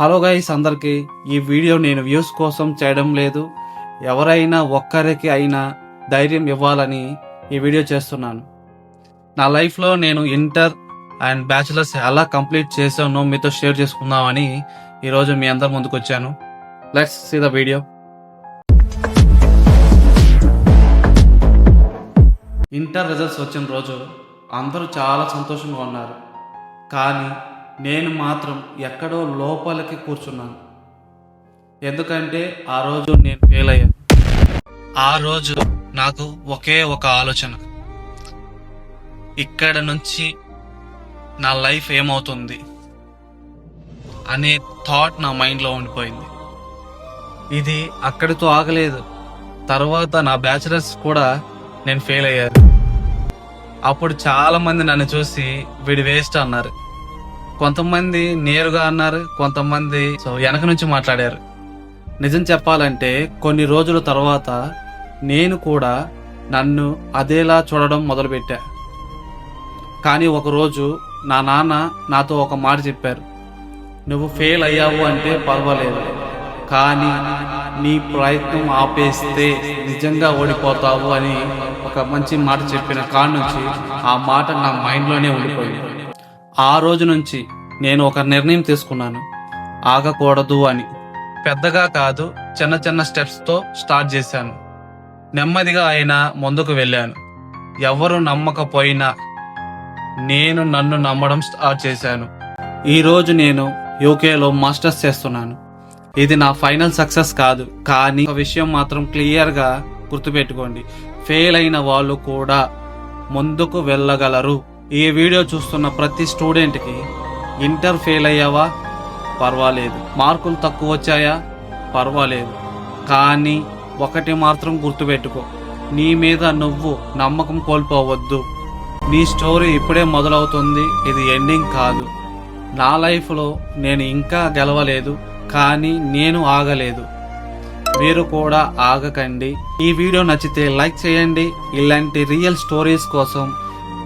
Hello guys, అందరికీ ఈ video నేను వ్యూస్ కోసం చేయడం లేదు. ఎవరైనా ఒక్కరికి అయినా ధైర్యం ఇవ్వాలని ఈ వీడియో చేస్తున్నాను. నా లైఫ్లో నేను ఇంటర్ అండ్ బ్యాచిలర్స్ ఎలా కంప్లీట్ చేశానో మీతో షేర్ చేసుకుందామని ఈరోజు మీ అందరి ముందుకు వచ్చాను. Let's see the video. Inter results వచ్చిన రోజు అందరూ చాలా సంతోషంగా ఉన్నారు. కానీ నేను మాత్రం ఎక్కడో లోపలికి కూర్చున్నాను. ఎందుకంటే ఆ రోజు నేను ఫెయిల్ అయ్యాను. ఆ రోజు నాకు ఒకే ఒక ఆలోచన, ఇక్కడ నుంచి నా లైఫ్ ఏమవుతుంది అనే థాట్ నా మైండ్లో ఉండిపోయింది. ఇది అక్కడితో ఆగలేదు. తర్వాత నా బ్యాచిలర్స్ కూడా నేను ఫెయిల్ అయ్యాను. అప్పుడు చాలా మంది నన్ను చూసి వీడి వేస్ట్ అన్నారు. కొంతమంది నేరుగా అన్నారు, కొంతమంది వెనక నుంచి మాట్లాడారు. నిజం చెప్పాలంటే కొన్ని రోజుల తర్వాత నేను కూడా నన్ను అదేలా చూడడం మొదలుపెట్టా. కానీ ఒకరోజు నా నాన్న నాతో ఒక మాట చెప్పారు, నువ్వు ఫెయిల్ అయ్యావు అంటే పర్వాలేదు, కానీ నీ ప్రయత్నం ఆపేస్తే నిజంగా ఓడిపోతావు అని ఒక మంచి మాట చెప్పిన కాడి నుంచి ఆ మాట నా మైండ్లోనే ఉండిపోయింది. ఆ రోజు నుంచి నేను ఒక నిర్ణయం తీసుకున్నాను, ఆగకూడదు అని. పెద్దగా కాదు, చిన్న చిన్న స్టెప్స్తో స్టార్ట్ చేశాను. నెమ్మదిగా అయినా ముందుకు వెళ్ళాను. ఎవరు నమ్మకపోయినా నేను నన్ను నమ్మడం స్టార్ట్ చేశాను. ఈరోజు నేను యూకేలో మాస్టర్స్ చేస్తున్నాను. ఇది నా ఫైనల్ సక్సెస్ కాదు, కానీ ఒక విషయం మాత్రం క్లియర్గా గుర్తుపెట్టుకోండి, ఫెయిల్ అయిన వాళ్ళు కూడా ముందుకు వెళ్ళగలరు. ఈ వీడియో చూస్తున్న ప్రతి స్టూడెంట్కి ఇంటర్ ఫెయిల్ అయ్యావా పర్వాలేదు, మార్కులు తక్కువ వచ్చాయా పర్వాలేదు, కానీ ఒకటి మాత్రం గుర్తుపెట్టుకో, నీ మీద నువ్వు నమ్మకం కోల్పోవద్దు. నీ స్టోరీ ఇప్పుడే మొదలవుతుంది, ఇది ఎండింగ్ కాదు. నా లైఫ్లో నేను ఇంకా గెలవలేదు, కానీ నేను ఆగలేదు. మీరు కూడా ఆగకండి. ఈ వీడియో నచ్చితే లైక్ చేయండి. ఇలాంటి రియల్ స్టోరీస్ కోసం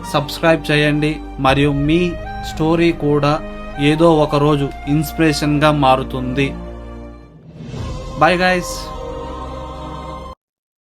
సబ్స్క్రైబ్ చేయండి. మరియు మీ స్టోరీ కూడా ఏదో ఒక రోజు ఇన్స్పిరేషన్గా మారుతుంది. Bye guys.